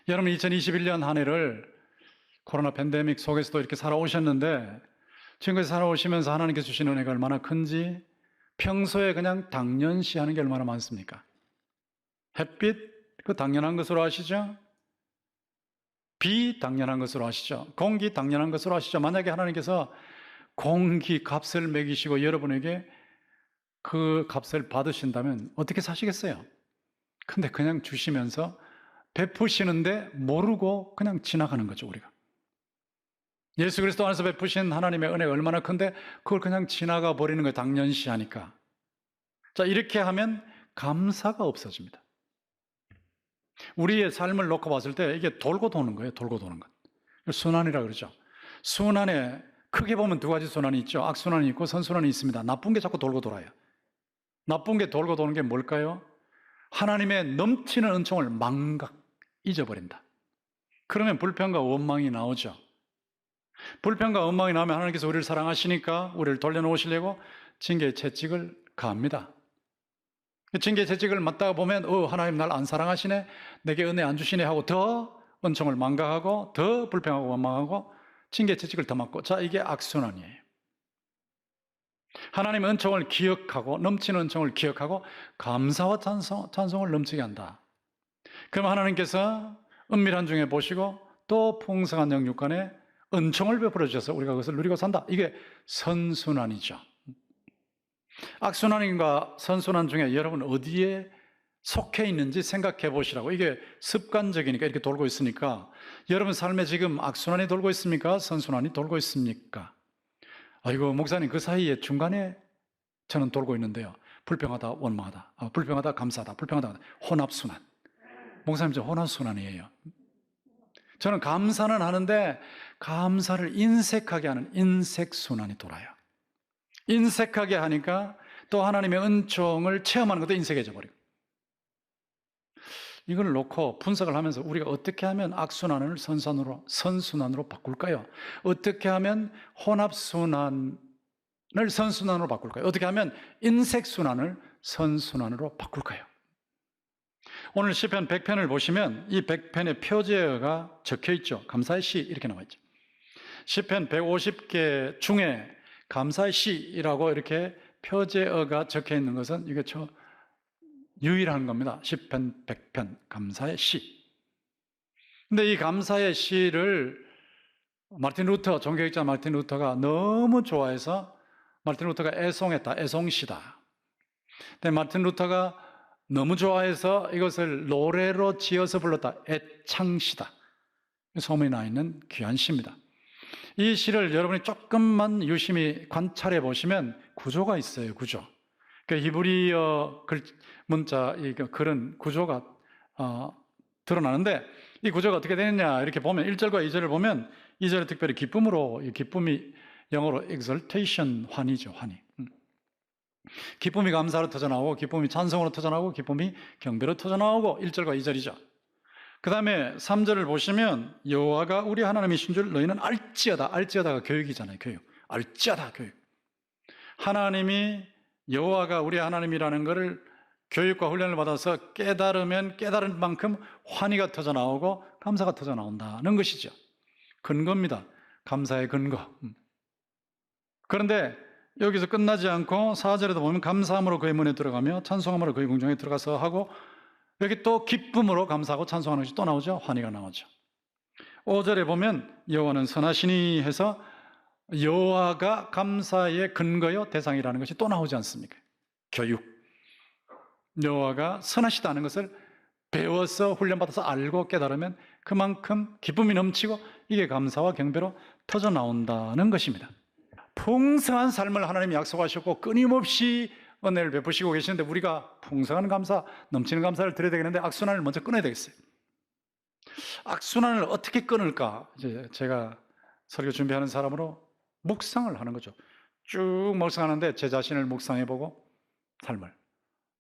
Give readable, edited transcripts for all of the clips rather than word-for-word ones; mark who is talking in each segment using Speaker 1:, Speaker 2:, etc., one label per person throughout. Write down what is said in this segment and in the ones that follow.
Speaker 1: 여러분 2021년 한 해를 코로나 팬데믹 속에서도 이렇게 살아오셨는데 지금까지 살아오시면서 하나님께서 주신 은혜가 얼마나 큰지 평소에 그냥 당연시 하는 게 얼마나 많습니까? 햇빛, 그 당연한 것으로 아시죠? 비 당연한 것으로 아시죠? 공기 당연한 것으로 아시죠? 만약에 하나님께서 공기 값을 매기시고 여러분에게 그 값을 받으신다면 어떻게 사시겠어요? 근데 그냥 주시면서 베푸시는데 모르고 그냥 지나가는 거죠, 우리가. 예수 그리스도 안에서 베푸신 하나님의 은혜가 얼마나 큰데 그걸 그냥 지나가 버리는 거예요, 당연시하니까. 자, 이렇게 하면 감사가 없어집니다. 우리의 삶을 놓고 봤을 때 이게 돌고 도는 거예요, 돌고 도는 것. 순환이라고 그러죠. 순환에 크게 보면 두 가지 순환이 있죠. 악순환이 있고 선순환이 있습니다. 나쁜 게 자꾸 돌고 돌아요. 나쁜 게 돌고 도는 게 뭘까요? 하나님의 넘치는 은총을 망각, 잊어버린다. 그러면 불평과 원망이 나오죠. 불평과 원망이 나오면 하나님께서 우리를 사랑하시니까 우리를 돌려놓으시려고 징계 채찍을 가합니다. 징계 채찍을 맞다가 보면 하나님 날 안 사랑하시네, 내게 은혜 안 주시네 하고 더 은총을 망각하고 더 불평하고 원망하고 징계 채찍을 더 맞고, 자, 이게 악순환이에요. 하나님의 은총을 기억하고 넘치는 은총을 기억하고 감사와 찬송을 넘치게 한다. 그럼 하나님께서 은밀한 중에 보시고 또 풍성한 영육간에 은총을 베풀어 주셔서 우리가 그것을 누리고 산다. 이게 선순환이죠. 악순환과 선순환 중에 여러분 어디에 속해 있는지 생각해 보시라고. 이게 습관적이니까 이렇게 돌고 있으니까 여러분 삶에 지금 악순환이 돌고 있습니까? 선순환이 돌고 있습니까? 아이고 목사님, 그 사이에 중간에 저는 돌고 있는데요. 불평하다 원망하다, 불평하다 감사하다, 불평하다 혼합순환. 목사님, 저 혼합순환이에요. 저는 감사는 하는데 감사를 인색하게 하는 인색순환이 돌아요. 인색하게 하니까 또 하나님의 은총을 체험하는 것도 인색해져 버리고. 이걸 놓고 분석을 하면서 우리가 어떻게 하면 악순환을 선순환으로 바꿀까요? 어떻게 하면 혼합순환을 선순환으로 바꿀까요? 어떻게 하면 인색순환을 선순환으로 바꿀까요? 오늘 시편 100편을 보시면 이 100편의 표제어가 적혀 있죠. 감사의 시 이렇게 나와 있죠. 시편 150개 중에 감사의 시라고 이렇게 표제어가 적혀 있는 것은 이게 유일한 겁니다. 시편 100편 감사의 시. 근데 이 감사의 시를 종교학자 마르틴 루터가 너무 좋아해서 마르틴 루터가 애송했다. 애송시다. 근데 마르틴 루터가 너무 좋아해서 이것을 노래로 지어서 불렀다. 애창시다. 소문이 나 있는 귀한 시입니다. 이 시를 여러분이 조금만 유심히 관찰해 보시면 구조가 있어요. 구조. 그 히브리어 문자 이 글은 구조가 드러나는데 이 구조가 어떻게 되느냐 이렇게 보면 1절과 2절을 보면 2절에 특별히 기쁨이 영어로 exaltation, 환희죠. 환희. 기쁨이 감사로 터져나오고 기쁨이 찬송으로 터져나오고 기쁨이 경배로 터져나오고 1절과 2절이죠. 그 다음에 3절을 보시면 여호와가 우리 하나님이신 줄 너희는 알지어다. 알지어다가 교육이잖아요. 교육. 알지어다. 교육. 하나님이 여호와가 우리 하나님이라는 것을 교육과 훈련을 받아서 깨달으면 깨달은 만큼 환희가 터져나오고 감사가 터져나온다는 것이죠. 근거입니다. 감사의 근거. 그런데 여기서 끝나지 않고 4절에도 보면 감사함으로 그의 문에 들어가며 찬송함으로 그의 궁정에 들어가서 하고, 여기 또 기쁨으로 감사하고 찬송하는 것이 또 나오죠. 환희가 나오죠. 5절에 보면 여호와는 선하시니 해서 여호와가 감사의 근거요 대상이라는 것이 또 나오지 않습니까? 교육. 여호와가 선하시다는 것을 배워서 훈련받아서 알고 깨달으면 그만큼 기쁨이 넘치고 이게 감사와 경배로 터져나온다는 것입니다. 풍성한 삶을 하나님이 약속하셨고 끊임없이 은혜를 베푸시고 계시는데 우리가 풍성한 감사, 넘치는 감사를 드려야 되겠는데 악순환을 먼저 끊어야 되겠어요. 악순환을 어떻게 끊을까? 이제 제가 설교 준비하는 사람으로 묵상을 하는 거죠. 쭉 묵상하는데 제 자신을 묵상해보고 삶을,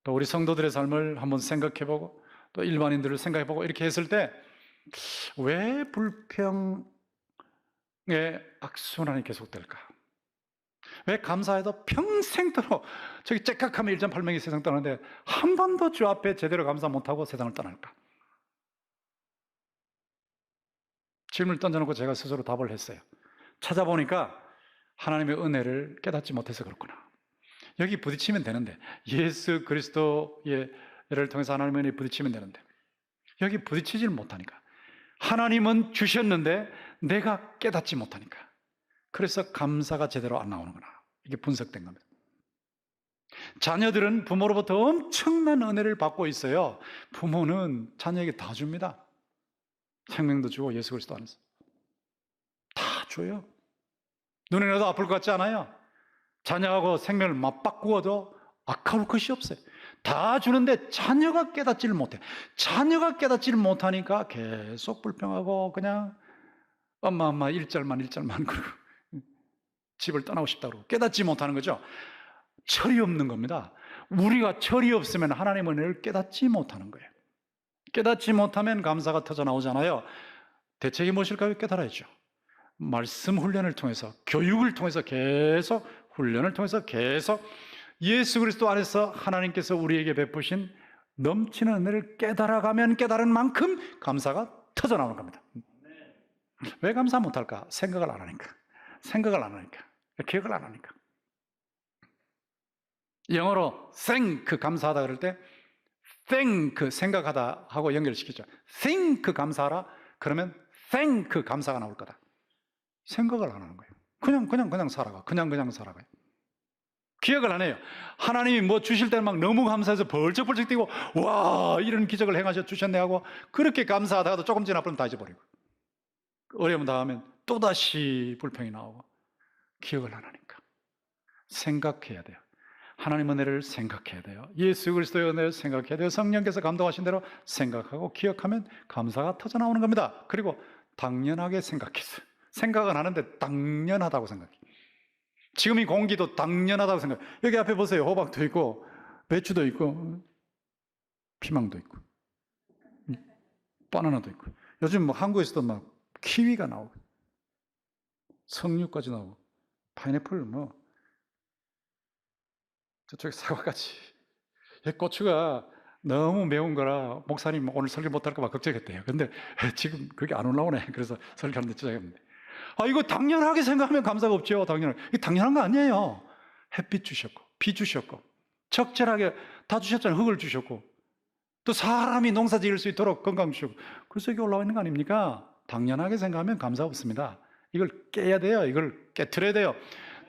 Speaker 1: 또 우리 성도들의 삶을 한번 생각해보고 또 일반인들을 생각해보고 이렇게 했을 때 왜 불평의 악순환이 계속될까? 왜 감사해도 평생도록 저기 째깍하면 1.8명이 세상 떠나는데 한 번도 주 앞에 제대로 감사 못하고 세상을 떠날까? 질문을 던져놓고 제가 스스로 답을 했어요. 찾아보니까 하나님의 은혜를 깨닫지 못해서 그렇구나. 여기 부딪히면 되는데, 예수 그리스도의 를 통해서 하나님의 은혜에 부딪히면 되는데, 여기 부딪히지를 못하니까. 하나님은 주셨는데 내가 깨닫지 못하니까. 그래서 감사가 제대로 안 나오는구나. 이게 분석된 겁니다. 자녀들은 부모로부터 엄청난 은혜를 받고 있어요. 부모는 자녀에게 다 줍니다. 생명도 주고 예수 그리스도 안에서 다 줘요. 눈에라도 아플 것 같지 않아요? 자녀하고 생명을 맞바꾸어도 아까울 것이 없어요. 다 주는데 자녀가 깨닫지를 못해. 자녀가 깨닫지를 못하니까 계속 불평하고 그냥 엄마 일절만 그러고 집을 떠나고 싶다고 깨닫지 못하는 거죠. 철이 없는 겁니다. 우리가 철이 없으면 하나님의 은혜를 깨닫지 못하는 거예요. 깨닫지 못하면 감사가 터져 나오잖아요. 대책이 무엇일까요? 깨달아야죠. 말씀 훈련을 통해서, 교육을 통해서 계속, 훈련을 통해서 계속 예수 그리스도 안에서 하나님께서 우리에게 베푸신 넘치는 은혜를 깨달아가면 깨달은 만큼 감사가 터져 나오는 겁니다. 왜 감사 못할까? 생각을 안 하니까. 기억을 안 하니까. 영어로 think 감사하다 그럴 때 think 생각하다 하고 연결시키죠. think 감사하라 그러면 thank 감사가 나올 거다. 생각을 안 하는 거예요. 그냥 살아가. 그냥 살아가요. 기억을 안 해요. 하나님이 뭐 주실 때는 막 너무 감사해서 벌쩍벌쩍 뛰고 와 이런 기적을 행하셔 주셨네 하고 그렇게 감사하다가도 조금 지나면 다 잊어버리고 어려움 당하면 또다시 불평이 나오고 기억을 안 하니까. 생각해야 돼요. 하나님 은혜를 생각해야 돼요. 예수 그리스도의 은혜를 생각해야 돼요. 성령께서 감동하신 대로 생각하고 기억하면 감사가 터져 나오는 겁니다. 그리고 당연하게 생각했어요. 생각은 하는데 당연하다고 생각해요. 지금 이 공기도 당연하다고 생각해요. 여기 앞에 보세요. 호박도 있고 배추도 있고 피망도 있고 바나나도 있고 요즘 뭐 한국에서도 막 키위가 나오고 석류까지 나오고 파인애플 뭐 저쪽에 사과까지. 고추가 너무 매운 거라 목사님 오늘 설교 못할까 봐 걱정했대요. 근데 지금 그게 안 올라오네. 그래서 설교하는데 주저했는데 이거 당연하게 생각하면 감사가 없죠. 이거 당연한 거 아니에요. 햇빛 주셨고 비 주셨고 적절하게 다 주셨잖아요. 흙을 주셨고 또 사람이 농사 지을 수 있도록 건강 주셨고 그래서 이게 올라와 있는 거 아닙니까? 당연하게 생각하면 감사 없습니다. 이걸 깨야 돼요. 이걸 깨트려야 돼요.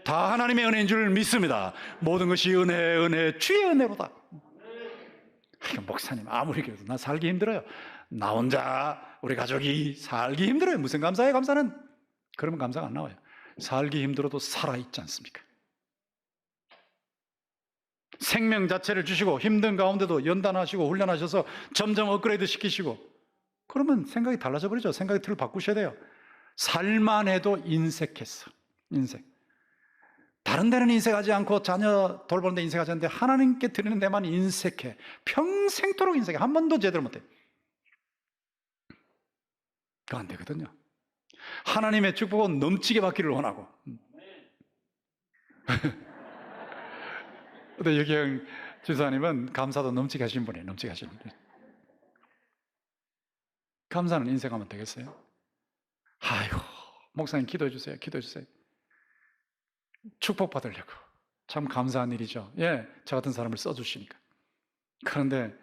Speaker 1: 다 하나님의 은혜인 줄 믿습니다. 모든 것이 은혜 주의 은혜로다. 목사님 아무리 그래도 나 살기 힘들어요. 나 혼자 우리 가족이 살기 힘들어요. 무슨 감사해요? 감사는 그러면 감사가 안 나와요. 살기 힘들어도 살아있지 않습니까? 생명 자체를 주시고 힘든 가운데도 연단하시고 훈련하셔서 점점 업그레이드 시키시고 그러면 생각이 달라져 버리죠. 생각의 틀을 바꾸셔야 돼요. 살만 해도 인색했어. 인색. 다른 데는 인색하지 않고 자녀 돌보는 데 인색하지 않는데 하나님께 드리는 데만 인색해. 평생토록 인색해. 한 번도 제대로 못해. 그거 안 되거든요. 하나님의 축복은 넘치게 받기를 원하고. 근데 여기형 주사님은 감사도 넘치게 하신 분이에요. 넘치게 하시는 분. 감사는 인색하면 되겠어요? 아이고 목사님 기도해 주세요. 기도해 주세요. 축복받으려고. 참 감사한 일이죠. 예, 저 같은 사람을 써주시니까. 그런데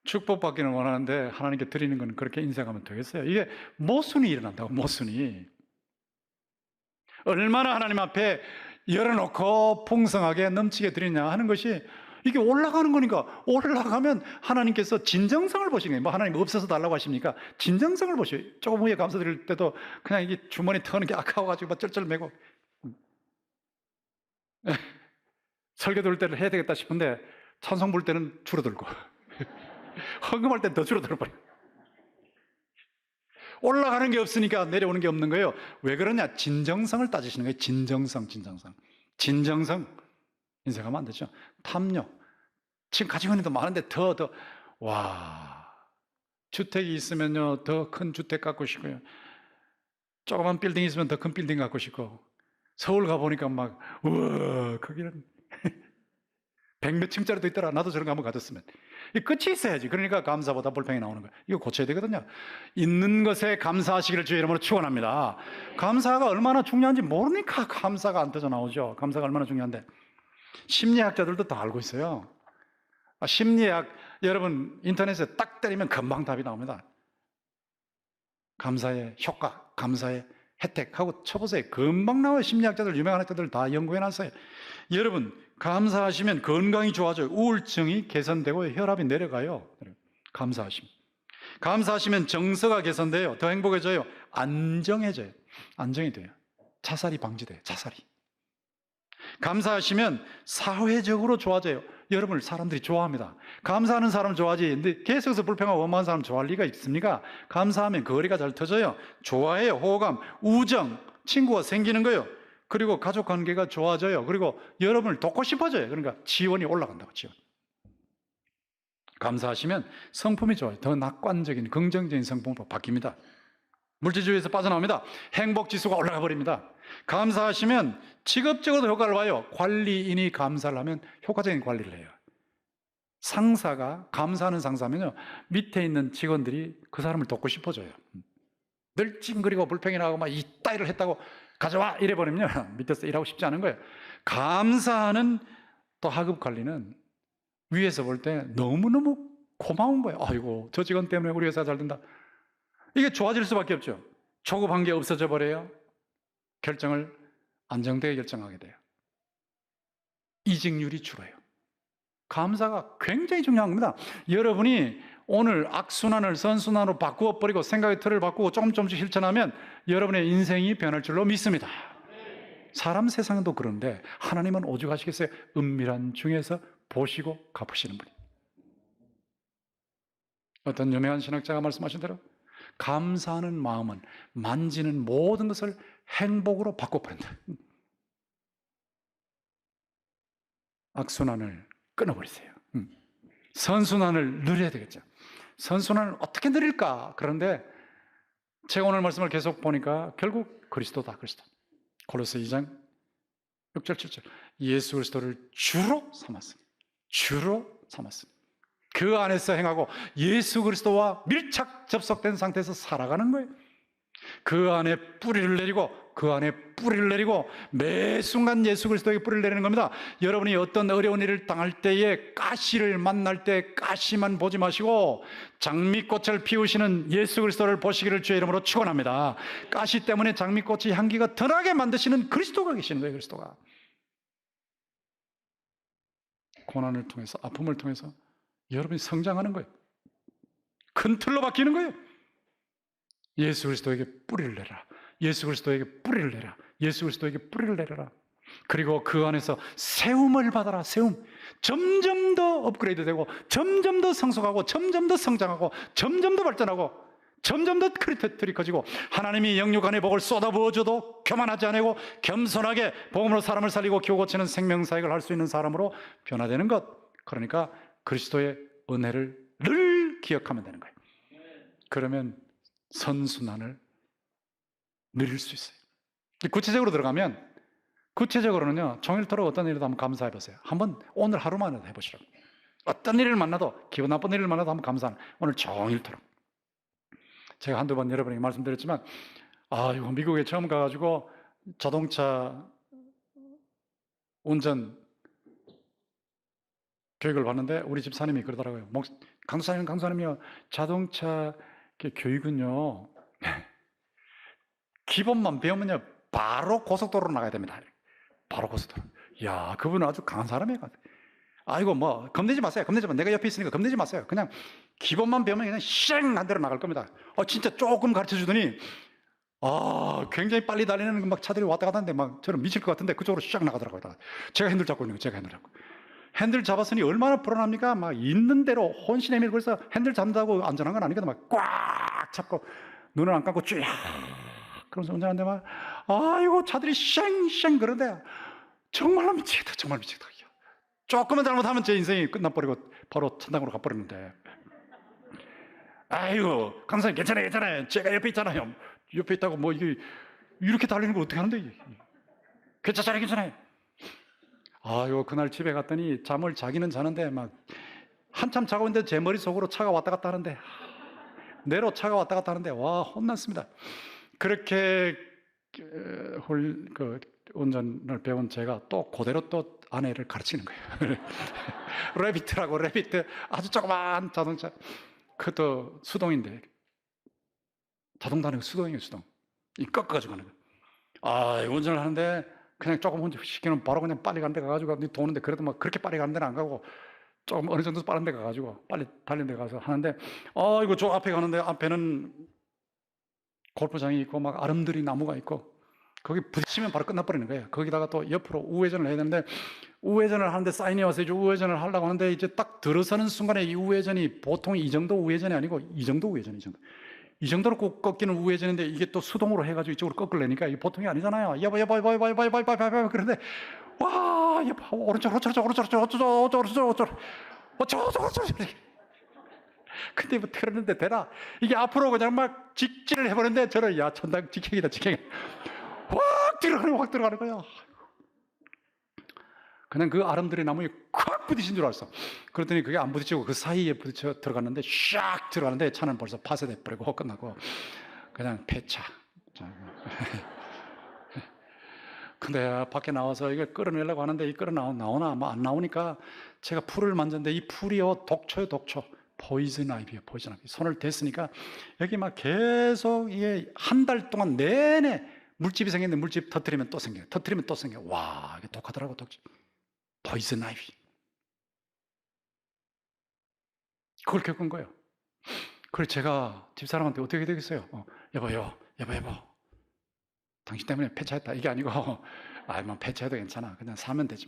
Speaker 1: 축복받기는 원하는데 하나님께 드리는 건 그렇게 인색하면 되겠어요? 이게 모순이 일어난다고. 모순이. 얼마나 하나님 앞에 열어놓고 풍성하게 넘치게 드리냐 하는 것이 이게 올라가는 거니까. 올라가면 하나님께서 진정성을 보시는 거예요. 뭐 하나님 없어서 달라고 하십니까? 진정성을 보셔요. 조금 후에 감사드릴 때도 그냥 이게 주머니 터는 게 아까워가지고 막 쩔쩔매고 설교 들을 때는 해야 되겠다 싶은데 찬송 부를 때는 줄어들고 헌금할 때는 더 줄어들어버려. 올라가는 게 없으니까 내려오는 게 없는 거예요. 왜 그러냐? 진정성을 따지시는 거예요. 진정성. 인색하면 안 되죠. 탐욕. 지금 가지고 있는 도 많은데 와, 주택이 있으면요 더 큰 주택 갖고 싶고요. 조그만 빌딩이 있으면 더 큰 빌딩 갖고 싶고 서울 가보니까 막 우와 거기는 100몇 층짜리도 있더라. 나도 저런 거 한번 가졌으면. 이 끝이 있어야지. 그러니까 감사보다 불평이 나오는 거예요. 이거 고쳐야 되거든요. 있는 것에 감사하시기를 주의 이름으로 축원합니다. 감사가 얼마나 중요한지 모르니까 감사가 안 터져 나오죠. 감사가 얼마나 중요한데. 심리학자들도 다 알고 있어요. 심리학, 여러분 인터넷에 딱 때리면 금방 답이 나옵니다. 감사의 효과, 감사의 혜택하고 쳐보세요. 금방 나와요. 심리학자들, 유명한 학자들 다 연구해놨어요. 여러분, 감사하시면 건강이 좋아져요. 우울증이 개선되고 혈압이 내려가요. 감사하시면. 감사하시면 정서가 개선돼요. 더 행복해져요. 안정해져요. 안정이 돼요. 자살이 방지돼요. 자살이. 감사하시면 사회적으로 좋아져요. 여러분을 사람들이 좋아합니다. 감사하는 사람 좋아하지. 근데 계속해서 불평하고 원망하는 사람 좋아할 리가 있습니까? 감사하면 거리가 잘 터져요. 좋아해요. 호감, 우정, 친구가 생기는 거예요. 그리고 가족 관계가 좋아져요. 그리고 여러분을 돕고 싶어져요. 그러니까 지원이 올라간다고, 지원. 감사하시면 성품이 좋아요. 더 낙관적인 긍정적인 성품으로 바뀝니다. 물질주의에서 빠져나옵니다. 행복지수가 올라가 버립니다. 감사하시면 직업적으로도 효과를 봐요. 관리인이 감사를 하면 효과적인 관리를 해요. 상사가 감사하는 상사면요, 밑에 있는 직원들이 그 사람을 돕고 싶어져요. 늘 찡그리고 불평이 나고 막 이따위를 했다고 가져와 이래버리면 밑에서 일하고 싶지 않은 거예요. 감사하는 또 하급 관리는 위에서 볼 때 너무너무 고마운 거예요. 아이고, 저 직원 때문에 우리 회사가 잘 된다. 이게 좋아질 수밖에 없죠. 조급한 게 없어져 버려요. 결정을 안정되게 결정하게 돼요. 이직률이 줄어요. 감사가 굉장히 중요한 겁니다. 여러분이 오늘 악순환을 선순환으로 바꾸어 버리고 생각의 틀을 바꾸고 조금씩 실천하면 여러분의 인생이 변할 줄로 믿습니다. 사람 세상도 그런데 하나님은 오죽하시겠어요? 은밀한 중에서 보시고 갚으시는 분이. 어떤 유명한 신학자가 말씀하신 대로 감사하는 마음은 만지는 모든 것을 행복으로 바꿔버린다. 악순환을 끊어버리세요. 선순환을 누려야 되겠죠. 선순환을 어떻게 누릴까? 그런데 제가 오늘 말씀을 계속 보니까 결국 그리스도다, 그리스도. 골로새 2장 6절 7절 예수 그리스도를 주로 삼았습니다. 주로 삼았습니다. 그 안에서 행하고 예수 그리스도와 밀착 접속된 상태에서 살아가는 거예요. 그 안에 뿌리를 내리고 그 안에 뿌리를 내리고 매 순간 예수 그리스도에게 뿌리를 내리는 겁니다. 여러분이 어떤 어려운 일을 당할 때에 가시를 만날 때 가시만 보지 마시고 장미꽃을 피우시는 예수 그리스도를 보시기를 주의 이름으로 축원합니다. 가시 때문에 장미꽃의 향기가 더 나게 만드시는 그리스도가 계시는 거예요. 그리스도가. 고난을 통해서, 아픔을 통해서 여러분이 성장하는 거예요. 큰 틀로 바뀌는 거예요. 예수 그리스도에게 뿌리를 내라. 예수 그리스도에게 뿌리를 내라. 예수 그리스도에게 뿌리를 내려라. 그리고 그 안에서 세움을 받아라. 세움. 점점 더 업그레이드되고 점점 더 성숙하고 점점 더 성장하고 점점 더 발전하고 점점 더 크리터리 커지고 하나님이 영육 안에 복을 쏟아부어줘도 교만하지 않고 겸손하게 복음으로 사람을 살리고 교우 고치는 생명사역을 할 수 있는 사람으로 변화되는 것. 그러니까 그리스도의 은혜를 늘 기억하면 되는 거예요. 그러면 선순환을 누릴 수 있어요. 구체적으로 들어가면 구체적으로는요, 종일토록 어떤 일에도 한번 감사해 보세요. 한번 오늘 하루만 해보시라고. 어떤 일을 만나도, 기분 나쁜 일을 만나도 한번 감사하는, 오늘 종일토록. 제가 한두 번 여러분에게 말씀드렸지만 이거 미국에 처음 가가지고 자동차 운전 교육을 받는데 우리 집사님이 그러더라고요. 강사님이요, 자동차 교육은요 기본만 배우면요 바로 고속도로로 나가야 됩니다. 바로 고속도로. 야, 그분은 아주 강한 사람이에요. 아이고 뭐 겁내지 마세요. 겁내지 마. 내가 옆에 있으니까 겁내지 마세요. 그냥 기본만 배우면 그냥 쌩 한 대로 나갈 겁니다. 진짜 조금 가르쳐 주더니 굉장히 빨리 달리는 막 차들이 왔다 갔다 하는데 막 저는 미칠 것 같은데 그쪽으로 샥 나가더라고요. 제가 핸들 잡고 있는 거예요. 제가 핸들 잡고. 핸들 잡았으니 얼마나 불안합니까? 막 있는 대로 혼신의 힘을 그래서 핸들 잡는다고 안전한 건 아니거든. 막 꽉 잡고 눈을 안 감고 쭉 그러면서 운전하는데 막 아이고 차들이 쌩쌩 그러는데 정말로 미치겠다. 정말 미치겠다. 조금만 잘못하면 제 인생이 끝나버리고 바로 천당으로 가버리는데 아이고 강사님 괜찮아요. 제가 옆에 있잖아요. 옆에 있다고 뭐 이게 이렇게 달리는 걸 어떻게 하는데 괜찮아요. 아유, 그날 집에 갔더니 잠을 자기는 자는데 막 한참 자고 있는데 제 머릿속으로 차가 왔다 갔다 하는데, 뇌로 차가 왔다 갔다 하는데, 와, 혼났습니다. 그렇게 운전을 배운 제가 또 그대로 또 아내를 가르치는 거예요. 레비트라고, 레비트. 아주 조그만 자동차. 그것도 수동인데, 자동도 아니고 수동이에요, 수동. 이 꺾어가지고 가는 거예요. 아, 운전을 하는데 그냥 조금 운전 시키면 바로 그냥 빨리 가는 데 가가지고 도는데, 그래도 막 그렇게 빨리 가는 데는 안 가고 조금 어느 정도 빠른 데 가가지고 빨리 달리는 데 가서 하는데, 이거 저 앞에 가는데 앞에는 골프장이 있고 막 아름드리 나무가 있고 거기 부딪히면 바로 끝나버리는 거예요. 거기다가 또 옆으로 우회전을 해야 되는데, 우회전을 하는데 사인이 와서 이제 우회전을 하려고 하는데, 이제 딱 들어서는 순간에 이 우회전이 보통 이 정도 우회전이 아니고 이 정도 우회전이, 이 정도로 꼭 꺾이는 우회전인데, 이게 또 수동으로 해가지고 이쪽으로 꺾으려니까 이게 보통이 아니잖아요. 여보, 그런데 와, 여보, 오른쪽. 근데 뭐 틀었는데 되나? 이게 앞으로 그냥 막 직진을 해버렸는데, 저는 야, 천당 직행이다. 확 들어가는 거야. 그냥 그 아름드리 나무에 콱 부딪힌 줄 알았어. 그랬더니 그게 안 부딪히고 그 사이에 부딪혀 들어갔는데, 샥 들어가는데 차는 벌써 파쇄돼 버리고 끝나고 그냥 폐차. 근데 밖에 나와서 이걸 끌어내려고 하는데, 이 나오나 뭐 안 나오니까 제가 풀을 만졌는데, 이 풀이요, 독초요, 독초. 포이즌 아이비예요, 포이즌 아이비. 손을 댔으니까 여기 막 계속 이게 한 달 동안 내내 물집이 생겼는데, 물집 터뜨리면 또 생겨요. 터뜨리면 또 생겨요. 와, 이게 독하더라고, 독집. 포이즌 아이비. 그걸 겪은 거예요. 그래서 제가 집사람한테 어떻게 되겠어요? 여보. 당신 때문에 폐차했다. 이게 아니고, 뭐 폐차해도 괜찮아. 그냥 사면 되지.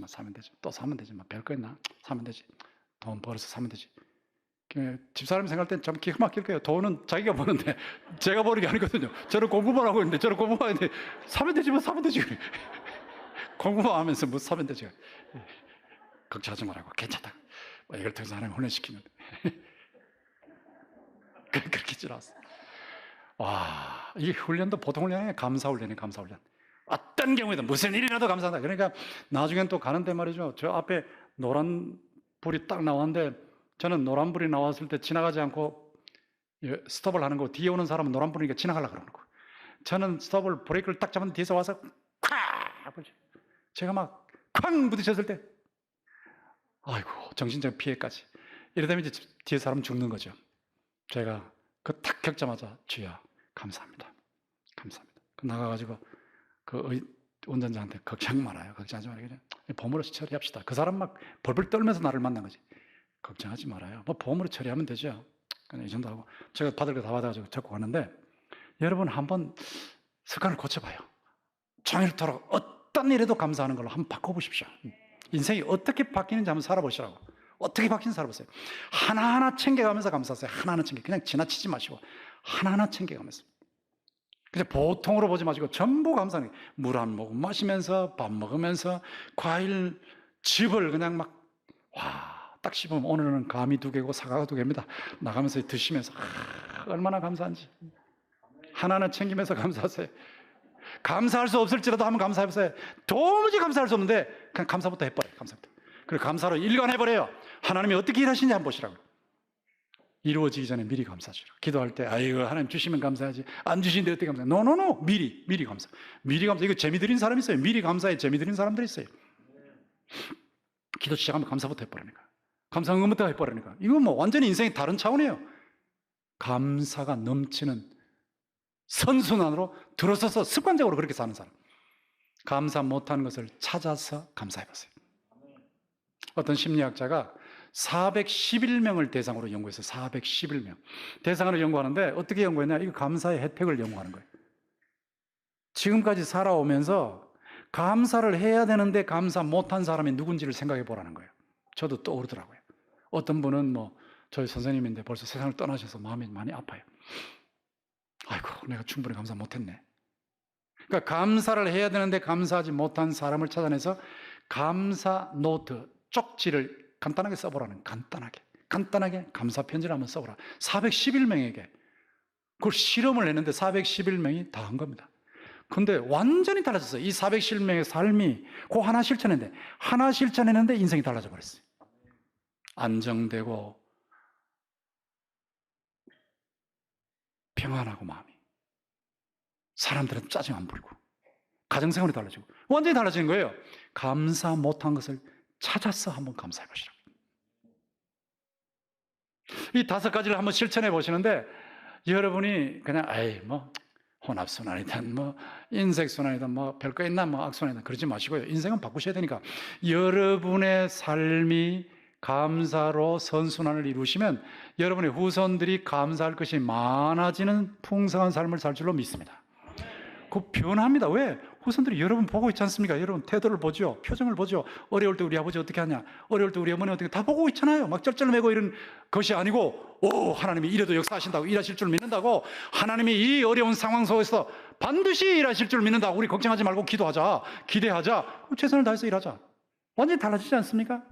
Speaker 1: 또 사면 되지. 별거 있나? 사면 되지. 돈 벌어서 사면 되지. 집사람이 생각할 땐 참 기가 막힐 거예요. 돈은 자기가 버는데 제가 버는 게 아니거든요. 저는 공부만 하고 있는데, 사면 되지. 공부만 하면서 뭐 사면 되지. 걱정하지 말라고. 괜찮다. 이걸 통해서 하나님 훈련시키는데. 그렇게 지나왔어. 와, 이 훈련도 보통 훈련이 아니에요. 감사훈련이에요, 감사훈련. 어떤 경우에도 무슨 일이라도 감사한다. 그러니까 나중엔 또 가는데 말이죠. 저 앞에 노란 불이 딱 나왔는데, 저는 노란 불이 나왔을 때 지나가지 않고 스톱을 하는 거, 뒤에 오는 사람은 노란 불이니까 지나가려고 그러는 거. 저는 스톱을, 브레이크를 딱 잡았는데 뒤에서 와서 콱! 제가 막 쾅 부딪혔을 때, 아이고, 정신적 피해까지. 이러다면 이제 뒤에 사람 죽는 거죠. 제가 그 탁 겪자마자, 주여 감사합니다. 나가가지고 그 운전자한테 걱정 말아요. 걱정하지 말아요. 그냥 보험으로 처리합시다. 그 사람 막 벌벌 떨면서 나를 만난 거지. 걱정하지 말아요. 뭐 보험으로 처리하면 되죠. 그냥 이 정도 하고 제가 받을 거 다 받아가지고 적고 가는데, 여러분 한번 습관을 고쳐봐요. 종일토록 어떤 일에도 감사하는 걸로 한번 바꿔보십시오. 인생이 어떻게 바뀌는지 한번 살아보시라고. 어떻게 바뀌는지 살아보세요. 하나하나 챙겨가면서 감사하세요. 하나하나 그냥 지나치지 마시고 하나하나 챙겨가면서. 그냥 보통으로 보지 마시고 전부 감사하는 거예요. 물 한 모금 마시면서, 밥 먹으면서, 과일 즙을 그냥 막, 딱 씹으면 오늘은 감이 2개고 사과가 2개입니다. 나가면서 드시면서 얼마나 감사한지. 하나하나 챙기면서 감사하세요. 감사할 수 없을지라도 한번 감사해보세요. 도무지 감사할 수 없는데 그냥 감사부터 해버려요. 그리고 감사로 일관해버려요. 하나님이 어떻게 일하시는지 한번 보시라고요. 이루어지기 전에 미리 감사하시라. 기도할 때 아이고 하나님 주시면 감사하지, 안 주시는데 어떻게 감사해? 노노노, 미리 감사. 이거 재미 들인 사람이 있어요. 미리 감사해 재미 들인 사람들이 있어요. 기도 시작하면 감사부터 해버리니까, 감사 응원부터 해버리니까, 이거 뭐 완전히 인생이 다른 차원이에요. 감사가 넘치는 선순환으로 들어서서 습관적으로 그렇게 사는 사람, 감사 못하는 것을 찾아서 감사해보세요. 어떤 심리학자가 411명을 대상으로 연구해서 411명 대상으로 연구하는데, 어떻게 연구했냐? 이거 감사의 혜택을 연구하는 거예요. 지금까지 살아오면서 감사를 해야 되는데 감사 못한 사람이 누군지를 생각해 보라는 거예요. 저도 떠오르더라고요. 어떤 분은 저희 선생님인데 벌써 세상을 떠나셔서 마음이 많이 아파요. 아이고, 내가 충분히 감사 못했네. 그러니까 감사를 해야 되는데 감사하지 못한 사람을 찾아내서 감사 노트, 쪽지를 간단하게 써보라는, 간단하게 감사 편지를 한번 써보라. 411명에게 그걸 실험을 했는데 411명이 다 한 겁니다. 근데 완전히 달라졌어요. 이 410명의 삶이 그 하나 실천했는데, 하나 실천했는데 인생이 달라져 버렸어요. 안정되고 평안하고 마음이. 사람들은 짜증 안 부리고 가정생활이 달라지고 완전히 달라지는 거예요. 감사 못한 것을 찾아서 한번 감사해 보시라고. 이 5가지를 한번 실천해 보시는데, 여러분이 그냥 뭐 혼합순환이든 뭐 인색순환이든 뭐 별거 있나 뭐 악순환이든 그러지 마시고요. 인생은 바꾸셔야 되니까 여러분의 삶이 감사로 선순환을 이루시면 여러분의 후손들이 감사할 것이 많아지는 풍성한 삶을 살 줄로 믿습니다. 그 변합니다. 왜? 후손들이 여러분 보고 있지 않습니까? 여러분 태도를 보죠. 표정을 보죠. 어려울 때 우리 아버지 어떻게 하냐, 어려울 때 우리 어머니 어떻게, 다 보고 있잖아요. 막 쩔쩔매고 이런 것이 아니고, 하나님이 이래도 역사하신다고, 일하실 줄 믿는다고, 하나님이 이 어려운 상황 속에서 반드시 일하실 줄 믿는다고, 우리 걱정하지 말고 기도하자, 기대하자, 최선을 다해서 일하자. 완전히 달라지지 않습니까?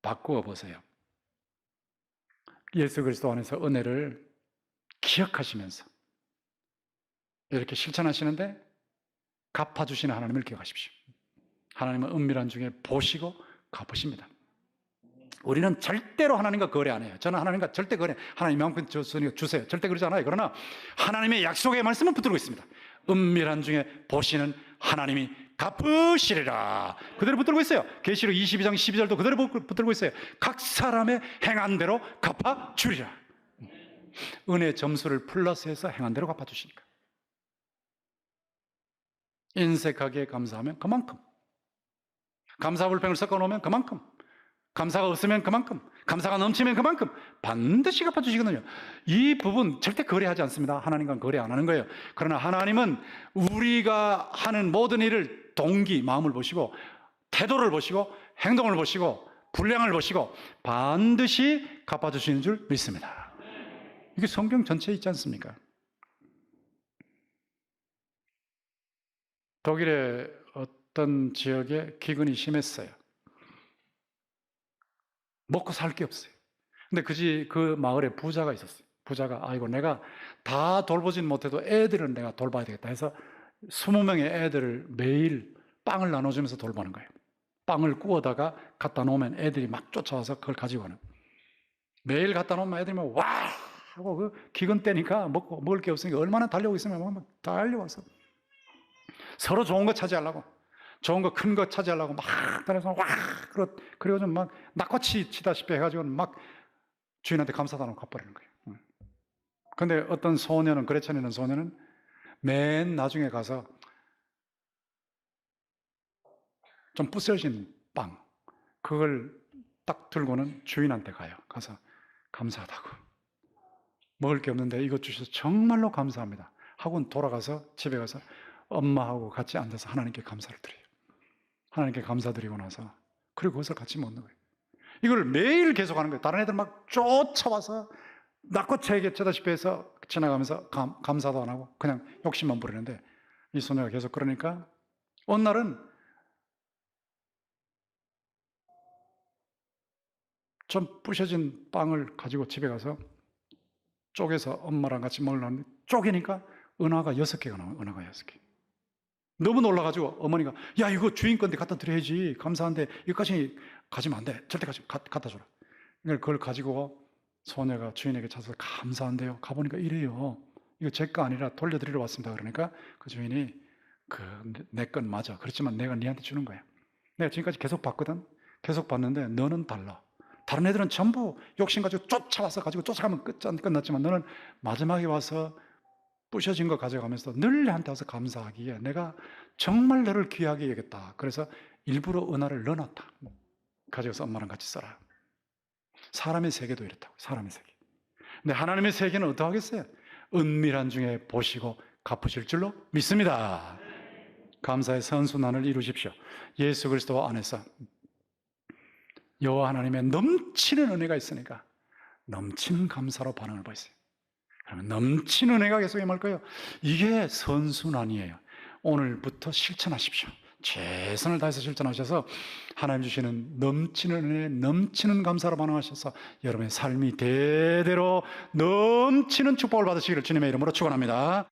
Speaker 1: 바꾸어 보세요. 예수 그리스도 안에서 은혜를 기억하시면서 이렇게 실천하시는데 갚아주시는 하나님을 기억하십시오. 하나님은 은밀한 중에 보시고 갚으십니다. 우리는 절대로 하나님과 거래 안 해요. 저는 하나님과 절대 거래, 하나님 이만큼 줬으니 주세요, 절대 그러지 않아요. 그러나 하나님의 약속의 말씀은 붙들고 있습니다. 은밀한 중에 보시는 하나님이 갚으시리라, 그대로 붙들고 있어요. 계시록 22장 12절도 그대로 붙들고 있어요. 각 사람의 행한 대로 갚아주리라. 은혜 점수를 플러스해서 행한 대로 갚아주시니까. 인색하게 감사하면 그만큼, 감사불평을 섞어놓으면 그만큼, 감사가 없으면 그만큼, 감사가 넘치면 그만큼 반드시 갚아주시거든요. 이 부분 절대 거래하지 않습니다. 하나님과 거래 안 하는 거예요. 그러나 하나님은 우리가 하는 모든 일을 동기, 마음을 보시고, 태도를 보시고, 행동을 보시고, 분량을 보시고 반드시 갚아주시는 줄 믿습니다. 이게 성경 전체에 있지 않습니까? 독일의 어떤 지역에 기근이 심했어요. 먹고 살 게 없어요. 근데 그 마을에 부자가 있었어요. 부자가, 아이고 내가 다 돌보진 못해도 애들은 내가 돌봐야 되겠다 해서 20명의 애들을 매일 빵을 나눠주면서 돌보는 거예요. 빵을 구워다가 갖다 놓으면 애들이 막 쫓아와서 그걸 가지고 가는. 매일 갖다 놓으면 애들이 막 와 하고, 그 기근 때니까 먹을 게 없으니까 얼마나 달려오고 있으면 막 달려와서 서로 좋은 거 차지하려고, 좋은 거 큰 거 차지하려고 막 달려서 와, 그래가지고 막 낙코치 치다시피 해가지고 막 주인한테 감사도 안 하고 가버리는 거예요. 근데 어떤 소년은, 그레천이라는 소년은 맨 나중에 가서 좀 부서진 빵, 그걸 딱 들고는 주인한테 가요. 가서 감사하다고, 먹을 게 없는데 이것 주셔서 정말로 감사합니다 하고는 돌아가서 집에 가서 엄마하고 같이 앉아서 하나님께 감사를 드려요. 하나님께 감사드리고 나서 그리고 그것을 같이 먹는 거예요. 이걸 매일 계속하는 거예요. 다른 애들 막 쫓아와서 낙코차에게 쳐다시피 해서 지나가면서 감사도 안 하고 그냥 욕심만 부리는데, 이 소녀가 계속 그러니까 어느 날은 좀 부셔진 빵을 가지고 집에 가서 쪼개서 엄마랑 같이 먹으려는데 쪼개니까 은하가 6개가 나와요. 은하가 6개. 너무 놀라가지고 어머니가, 야 이거 주인 건데 갖다 드려야지, 감사한데 이거까지 가지면 안 돼, 절대 갖다 줘라. 그걸 가지고 소녀가 주인에게 찾아서 감사한데요, 가보니까 이래요, 이거 제 거 아니라 돌려드리러 왔습니다. 그러니까 그 주인이, 내 건 맞아, 그렇지만 내가 니한테 주는 거야. 내가 지금까지 계속 봤거든. 계속 봤는데 너는 달라. 다른 애들은 전부 욕심 가지고 쫓아와서 가지고 쫓아가면 끝났지만 너는 마지막에 와서 부셔진 거 가져가면서 늘 나한테 와서 감사하기에 내가 정말 너를 귀하게 여겼다. 그래서 일부러 은하를 넣어놨다. 가져가서 엄마랑 같이 써라. 사람의 세계도 이렇다고. 사람의 세계. 근데 하나님의 세계는 어떠하겠어요? 은밀한 중에 보시고 갚으실 줄로 믿습니다. 감사의 선순환을 이루십시오. 예수 그리스도 안에서 여호와 하나님의 넘치는 은혜가 있으니까 넘치는 감사로 반응을 보이세요. 그러면 넘치는 은혜가 계속 임할 거예요. 이게 선순환이에요. 오늘부터 실천하십시오. 최선을 다해서 실천하셔서 하나님 주시는 넘치는 은혜, 넘치는 감사로 반응하셔서 여러분의 삶이 대대로 넘치는 축복을 받으시기를 주님의 이름으로 축원합니다.